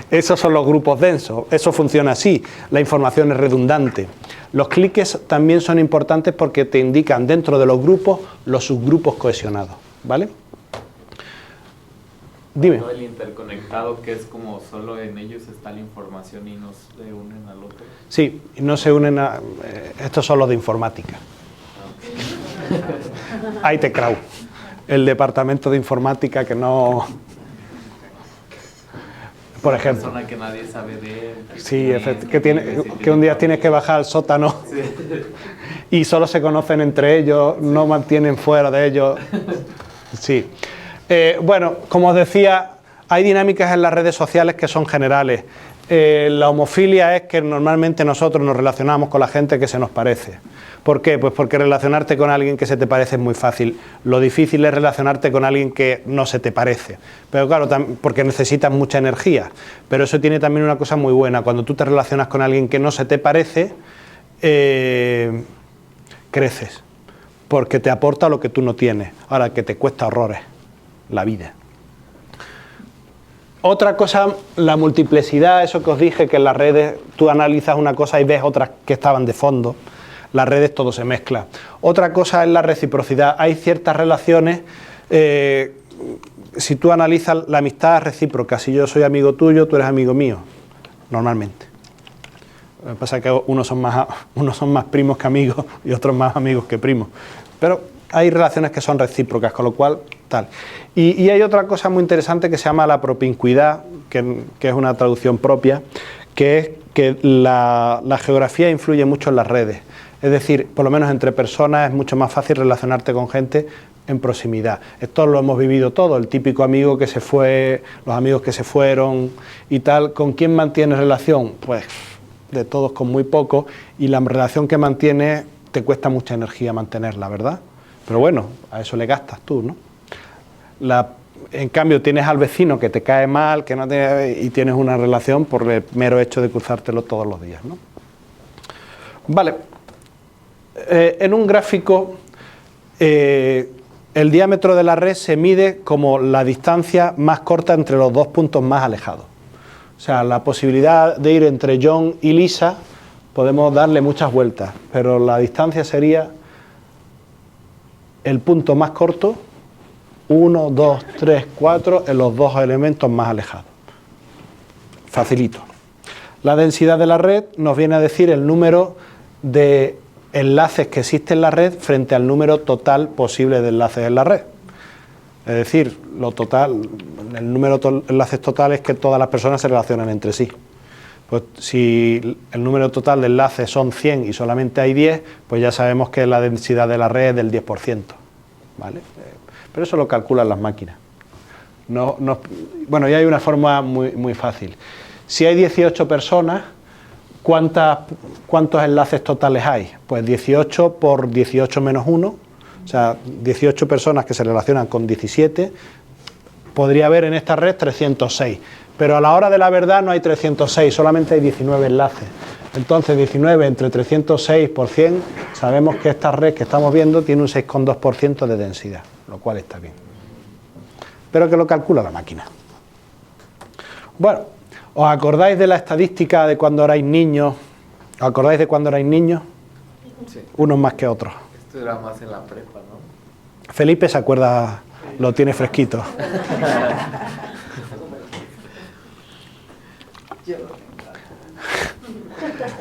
Esos son los grupos densos, eso funciona así, la información es redundante. Los cliques también son importantes porque te indican dentro de los grupos los subgrupos cohesionados, ¿vale? Dime. ¿No el interconectado que es como solo en ellos está la información y no se unen al otro? Sí, no se unen a... estos son los de informática. IT Crowd, el departamento de informática que no... Por ejemplo. Una persona que nadie sabe de él. Sí, que un día tienes que bajar al sótano y solo se conocen entre ellos, no mantienen fuera de ellos. Sí. Bueno, como os decía, hay dinámicas en las redes sociales que son generales. La homofilia es que normalmente nosotros nos relacionamos con la gente que se nos parece. ¿Por qué? Pues porque relacionarte con alguien que se te parece es muy fácil. Lo difícil es relacionarte con alguien que no se te parece. Pero claro, porque necesitas mucha energía. Pero eso tiene también una cosa muy buena. Cuando tú te relacionas con alguien que no se te parece, creces. Porque te aporta lo que tú no tienes. Ahora, que te cuesta horrores la vida. Otra cosa, la multiplicidad, eso que os dije, que en las redes tú analizas una cosa y ves otras que estaban de fondo. Las redes todo se mezcla. Otra cosa es la reciprocidad. Hay ciertas relaciones, si tú analizas la amistad recíproca, si yo soy amigo tuyo, tú eres amigo mío, normalmente. Lo que pasa es que unos son más primos que amigos y otros más amigos que primos. Pero hay relaciones que son recíprocas, con lo cual, tal. Y hay otra cosa muy interesante que se llama la propincuidad, que es una traducción propia, que es que la geografía influye mucho en las redes. Es decir, por lo menos entre personas es mucho más fácil relacionarte con gente en proximidad. Esto lo hemos vivido todo, el típico amigo que se fue, los amigos que se fueron y tal. ¿Con quién mantienes relación? Pues de todos con muy poco, y la relación que mantienes te cuesta mucha energía mantenerla, ¿verdad? Pero bueno, a eso le gastas tú, ¿no? En cambio tienes al vecino que te cae mal, que no y tienes una relación por el mero hecho de cruzártelo todos los días, ¿no? Vale. En un gráfico, el diámetro de la red se mide como la distancia más corta entre los dos puntos más alejados. O sea, la posibilidad de ir entre John y Lisa, podemos darle muchas vueltas, pero la distancia sería el punto más corto, 1, 2, 3, 4, en los dos elementos más alejados. Facilito. La densidad de la red nos viene a decir el número de enlaces que existe en la red frente al número total posible de enlaces en la red. Es decir, el número de enlaces total es que todas las personas se relacionan entre sí. Pues si el número total de enlaces son 100 y solamente hay 10, pues ya sabemos que la densidad de la red es del 10%. ¿Vale? Pero eso lo calculan las máquinas. Bueno, y hay una forma muy fácil. Si hay 18 personas, ¿cuántos enlaces totales hay? Pues 18 por 18 menos 1, o sea, 18 personas que se relacionan con 17, podría haber en esta red 306. Pero a la hora de la verdad no hay 306, solamente hay 19 enlaces. Entonces 19 entre 306 por 100, sabemos que esta red que estamos viendo tiene un 6,2% de densidad, lo cual está bien. Pero que lo calcula la máquina. Bueno, ¿os acordáis de la estadística de cuando erais niños? ¿Os acordáis de cuando erais niños? Sí. Unos más que otros. Esto era más en la prepa, ¿no? Felipe se acuerda, lo tiene fresquito.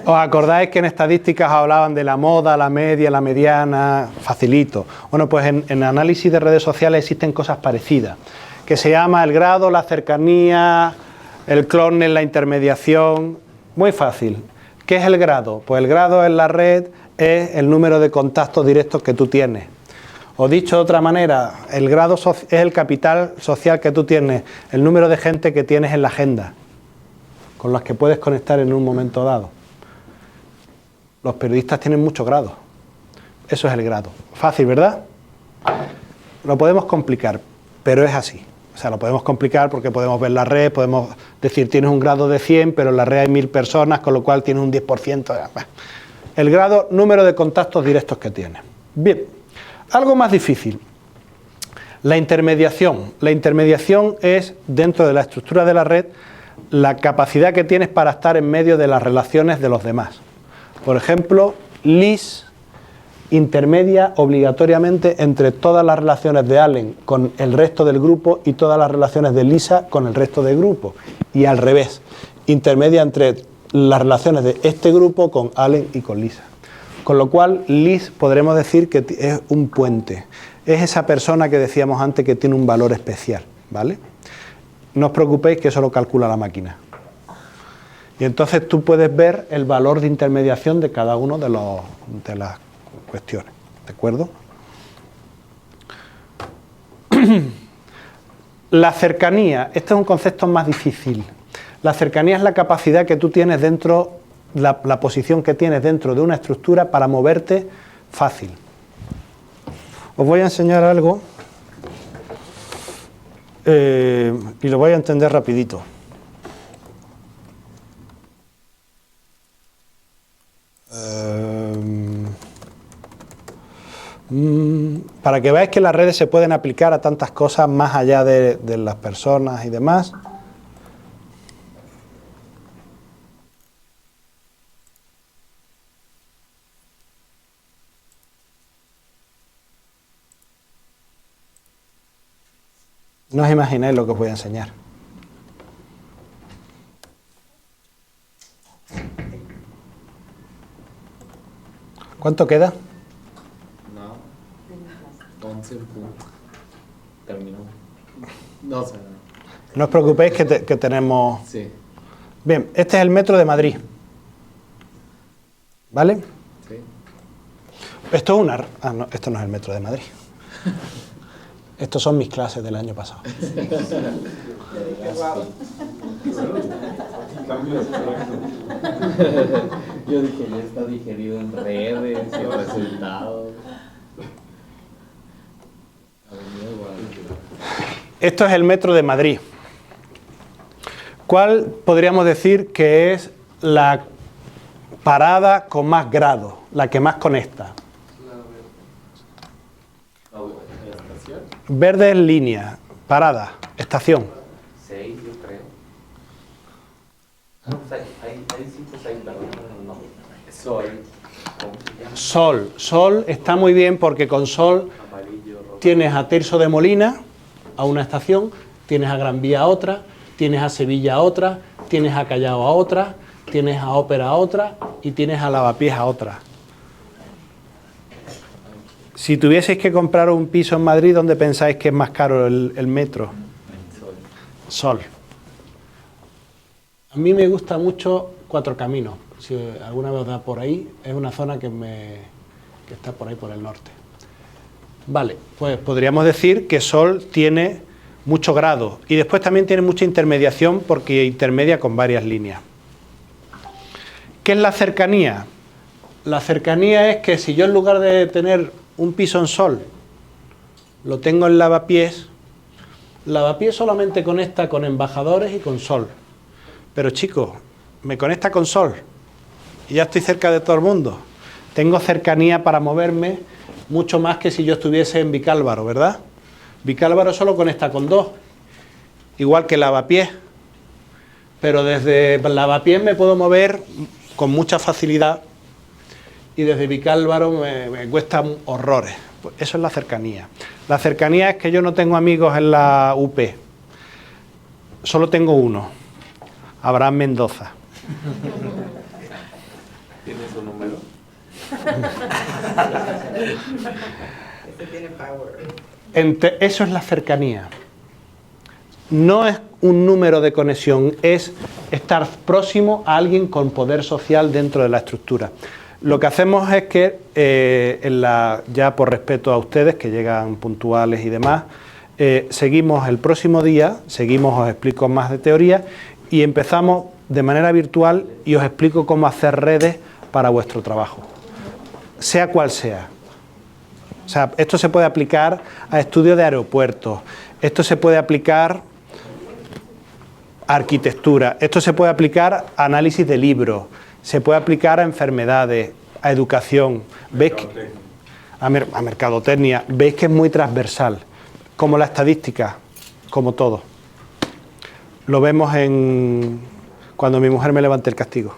¿Os acordáis que en estadísticas hablaban de la moda, la media, la mediana? Facilito. Bueno, pues en análisis de redes sociales existen cosas parecidas, que se llama el grado, la cercanía, el clóner, la intermediación. Muy fácil. ¿Qué es el grado? Pues el grado en la red es el número de contactos directos que tú tienes. O dicho de otra manera, el grado es el capital social que tú tienes, el número de gente que tienes en la agenda, con las que puedes conectar en un momento dado. Los periodistas tienen muchos grados. Eso es el grado. Fácil, ¿verdad? Lo podemos complicar, pero es así. O sea, lo podemos complicar porque podemos ver la red, podemos decir tienes un grado de 100, pero en la red hay 1000 personas, con lo cual tienes un 10%. El grado, número de contactos directos que tienes. Bien, algo más difícil. La intermediación. La intermediación es, dentro de la estructura de la red, la capacidad que tienes para estar en medio de las relaciones de los demás. Por ejemplo, Liz intermedia obligatoriamente entre todas las relaciones de Allen con el resto del grupo y todas las relaciones de Lisa con el resto del grupo. Y al revés, intermedia entre las relaciones de este grupo con Allen y con Lisa. Con lo cual, Liz podremos decir que es un puente. Es esa persona que decíamos antes que tiene un valor especial, ¿vale? No os preocupéis que eso lo calcula la máquina. Y entonces tú puedes ver el valor de intermediación de cada uno de las cuestiones, ¿de acuerdo? La cercanía, este es un concepto más difícil. La cercanía es la capacidad que tú tienes dentro, la posición que tienes dentro de una estructura para moverte fácil. Os voy a enseñar algo y lo voy a entender rapidito. Para que veáis que las redes se pueden aplicar a tantas cosas más allá de las personas y demás. No os imagináis lo que os voy a enseñar. ¿Cuánto queda? No, 11 puntos. Terminó. No, No os preocupéis que tenemos... Sí. Bien, este es el metro de Madrid. ¿Vale? Sí. Esto es una... Ah, no, esto no es el metro de Madrid. Estos son mis clases del año pasado. Yo dije, ya está digerido en redes y resultados. Esto es el metro de Madrid. ¿Cuál podríamos decir que es la parada con más grado, la que más conecta? Verde es línea, parada, estación. 6, yo creo. No, pues hay 5 o 6, pero no. Sol. ¿Cómo se llama? Sol. Sol está muy bien porque con Sol Amarillo, rojo. tienes a Tirso de Molina, a una estación, tienes a Gran Vía a otra, tienes a Sevilla a otra, tienes a Callao a otra, tienes a Ópera a otra y tienes a Lavapiés a otra. Si tuvieseis que comprar un piso en Madrid, ¿dónde pensáis que es más caro el metro? Sol. A mí me gusta mucho Cuatro Caminos. Si alguna vez os da por ahí, es una zona que está por ahí por el norte. Vale, pues podríamos decir que Sol tiene mucho grado y después también tiene mucha intermediación porque intermedia con varias líneas. ¿Qué es la cercanía? La cercanía es que si yo en lugar de tener un piso en Sol lo tengo en Lavapiés, Lavapiés solamente conecta con Embajadores y con Sol. Pero chicos, me conecta con Sol y ya estoy cerca de todo el mundo. Tengo cercanía para moverme mucho más que si yo estuviese en Vicálvaro, ¿verdad? Vicálvaro solo conecta con 2, igual que Lavapiés. Pero desde Lavapiés me puedo mover con mucha facilidad y desde Vicálvaro me cuesta horrores. Pues eso es la cercanía. La cercanía es que yo no tengo amigos en la UP. Solo tengo uno, Abraham Mendoza. ¿Tienes su número? Este tiene power. Eso es la cercanía. No es un número de conexión, es estar próximo a alguien con poder social dentro de la estructura. Lo que hacemos es que, ya por respeto a ustedes, que llegan puntuales y demás, seguimos el próximo día, os explico más de teoría y empezamos de manera virtual y os explico cómo hacer redes para vuestro trabajo, sea cual sea. O sea, esto se puede aplicar a estudios de aeropuertos, esto se puede aplicar a arquitectura, esto se puede aplicar a análisis de libros, se puede aplicar a enfermedades, a educación, ¿veis? A mercadotecnia, veis que es muy transversal, como la estadística, como todo. Lo vemos cuando mi mujer me levante el castigo.